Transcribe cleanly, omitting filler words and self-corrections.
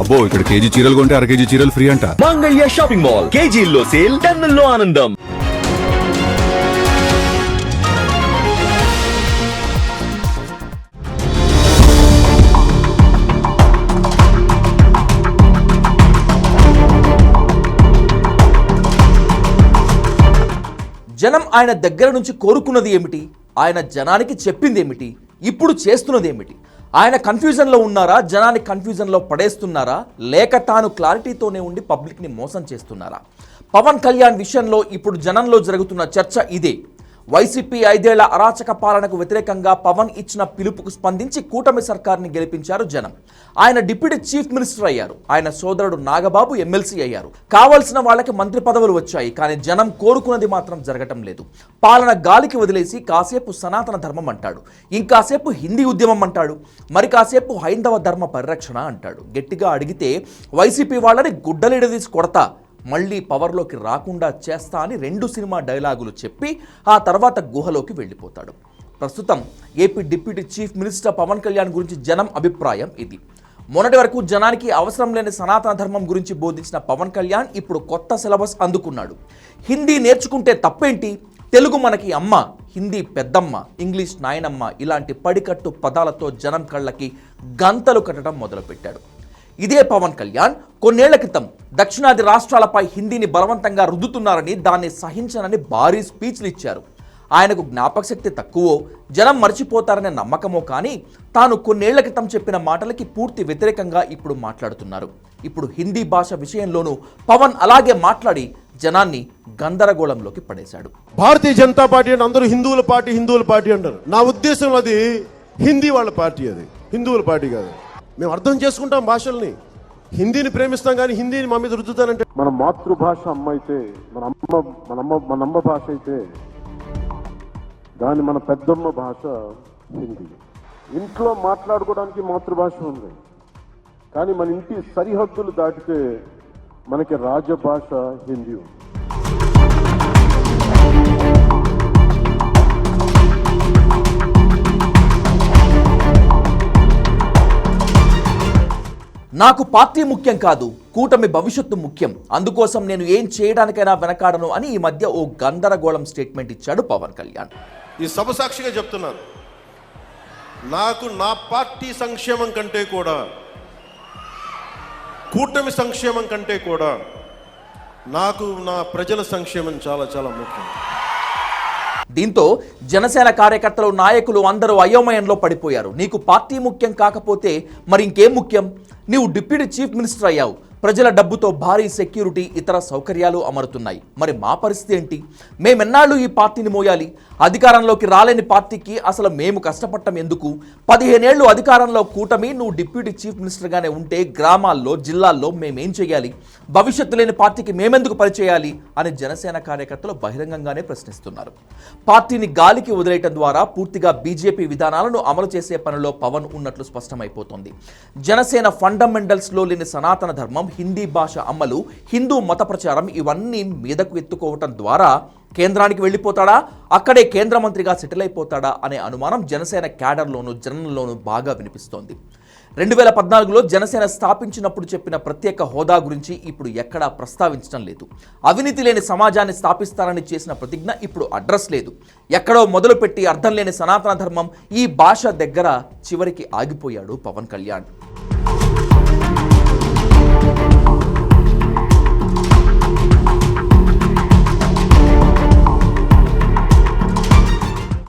అబ్బో ఇక్కడ కేజీ చీరలు కొంటే అర కేజీ చీరలు ఫ్రీ అంట. మంగళ్య షాపింగ్ మాల్ కేజీల్లో సేల్, టన్నుల్లో ఆనందం. జనం ఆయన దగ్గర నుంచి కోరుకున్నది ఏమిటి, ఆయన జనానికి చెప్పింది ఏమిటి, ఇప్పుడు చేస్తున్నది ఏమిటి? ఆయన కన్ఫ్యూజన్లో ఉన్నారా, జనాన్ని కన్ఫ్యూజన్లో పడేస్తున్నారా, లేక తాను క్లారిటీతోనే ఉండి పబ్లిక్ని మోసం చేస్తున్నారా? పవన్ కళ్యాణ్ విషయంలో ఇప్పుడు జనంలో జరుగుతున్న చర్చ ఇదే. వైసీపీ 5 ఏళ్ల అరాచక పాలనకు వ్యతిరేకంగా పవన్ ఇచ్చిన పిలుపుకు స్పందించి కూటమి సర్కార్ని గెలిపించారు జనం. ఆయన డిప్యూటీ చీఫ్ మినిస్టర్ అయ్యారు. ఆయన సోదరుడు నాగబాబు ఎమ్మెల్సీ అయ్యారు. కావాల్సిన వాళ్ళకి మంత్రి పదవులు వచ్చాయి. కానీ జనం కోరుకున్నది మాత్రం జరగటం లేదు. పాలన గాలికి వదిలేసి కాసేపు సనాతన ధర్మం అంటాడు, ఇంకాసేపు హిందీ ఉద్యమం అంటాడు, మరి కాసేపు హైందవ ధర్మ పరిరక్షణ అంటాడు. గట్టిగా అడిగితే వైసీపీ వాళ్ళని గుడ్డలిడదీసి కొడతా, మళ్ళీ పవర్లోకి రాకుండా చేస్తా అని 2 సినిమా డైలాగులు చెప్పి ఆ తర్వాత గుహలోకి వెళ్ళిపోతాడు. ప్రస్తుతం AP deputy chief minister Pawan Kalyan గురించి జనం అభిప్రాయం ఇది. మొన్నటి వరకు జనానికి అవసరం లేని సనాతన ధర్మం గురించి బోధించిన పవన్ కళ్యాణ్ ఇప్పుడు కొత్త సిలబస్ అందుకున్నాడు. హిందీ నేర్చుకుంటే తప్పేంటి, తెలుగు మనకి అమ్మ, హిందీ పెద్దమ్మ, ఇంగ్లీష్ నాయనమ్మ ఇలాంటి పడికట్టు పదాలతో జనం కళ్ళకి గంతలు కట్టడం మొదలుపెట్టాడు. ఇదే పవన్ కళ్యాణ్ కొన్నేళ్ల క్రితం దక్షిణాది రాష్ట్రాలపై హిందీని బలవంతంగా రుద్దుతున్నారని, దాన్ని సహించనని భారీ స్పీచ్లు ఇచ్చారు. ఆయనకు జ్ఞాపకశక్తి తక్కువో, జనం మర్చిపోతారనే నమ్మకమో, కానీ తాను కొన్నేళ్ల క్రితం చెప్పిన మాటలకి పూర్తి వ్యతిరేకంగా ఇప్పుడు మాట్లాడుతున్నారు. ఇప్పుడు హిందీ భాష విషయంలోనూ పవన్ అలాగే మాట్లాడి జనాన్ని గందరగోళంలోకి పడేశాడు. భారతీయ జనతా పార్టీ అని అందరూ హిందువుల పార్టీ అంటారు. నా ఉద్దేశంలో అది హిందీ వాళ్ళ పార్టీ, అది హిందువుల పార్టీ కాదు. మేము అర్థం చేసుకుంటాం భాషల్ని, హిందీని ప్రేమిస్తాం, కానీ హిందీని మా మీద రుద్దుతానంటే మన మాతృభాష అమ్మ అయితే, మన అమ్మ భాష అయితే, దాని మన పెద్దమ్మ భాష హిందీ. ఇంట్లో మాట్లాడుకోవడానికి మాతృభాష ఉంది, కానీ మన ఇంటి సరిహద్దులు దాటితే మనకి రాజభాష హిందీ ఉంది. నాకు పార్టీ ముఖ్యం కాదు, కూటమి భవిష్యత్తు ముఖ్యం, అందుకోసం నేను ఏం చేయడానికైనా వెనకాడను అని ఈ మధ్య ఓ గందరగోళం స్టేట్మెంట్ ఇచ్చాడు పవన్ కళ్యాణ్. ఈ సభ సాక్షిగా చెప్తున్నాను, నాకు నా పార్టీ సంక్షేమం కంటే కూడా, కూటమి సంక్షేమం కంటే కూడా నాకు నా ప్రజల సంక్షేమం చాలా చాలా ముఖ్యం. దీంతో జనసేన కార్యకర్తలు, నాయకులు అందరూ అయోమయంలో పడిపోయారు. నీకు పార్టీ ముఖ్యం కాకపోతే మరి ఇంకేం ముఖ్యం? నీవు డిప్యూటీ చీఫ్ మినిస్టర్ అయ్యావు, ప్రజల డబ్బుతో భారీ సెక్యూరిటీ, ఇతర సౌకర్యాలు అమరుతున్నాయి. మరి మా పరిస్థితి ఏంటి? మేమెన్నాళ్ళు ఈ పార్టీని మోయాలి? అధికారంలోకి రాలేని పార్టీకి అసలు మేము కష్టపడటం ఎందుకు? 15 ఏళ్ళు అధికారంలో కూటమి, నువ్వు డిప్యూటీ చీఫ్ మినిస్టర్గానే ఉంటే గ్రామాల్లో, జిల్లాల్లో మేమేం చేయాలి? భవిష్యత్తు లేని పార్టీకి మేమెందుకు పనిచేయాలి అని జనసేన కార్యకర్తలు బహిరంగంగానే ప్రశ్నిస్తున్నారు. పార్టీని గాలికి వదిలేయటం ద్వారా పూర్తిగా బీజేపీ విధానాలను అమలు చేసే పనిలో పవన్ ఉన్నట్లు స్పష్టమైపోతోంది. జనసేన ఫండమెంటల్స్లో లేని సనాతన ధర్మం, హిందీ భాష అమలు, హిందూ మత ప్రచారం ఇవన్నీ మీదకు ఎత్తుకోవటం ద్వారా కేంద్రానికి వెళ్ళిపోతాడా, అక్కడే కేంద్ర మంత్రిగా సెటిల్ అయిపోతాడా అనే అనుమానం జనసేన క్యాడర్లోనూ జనంలోనూ బాగా వినిపిస్తోంది. 2014లో జనసేన స్థాపించినప్పుడు చెప్పిన ప్రత్యేక హోదా గురించి ఇప్పుడు ఎక్కడా ప్రస్తావించడం లేదు. అవినీతి లేని సమాజాన్ని స్థాపిస్తారని చేసిన ప్రతిజ్ఞ ఇప్పుడు అడ్రస్ లేదు. ఎక్కడో మొదలుపెట్టి అర్థం లేని సనాతన ధర్మం, ఈ భాష దగ్గర చివరికి ఆగిపోయాడు పవన్ కళ్యాణ్.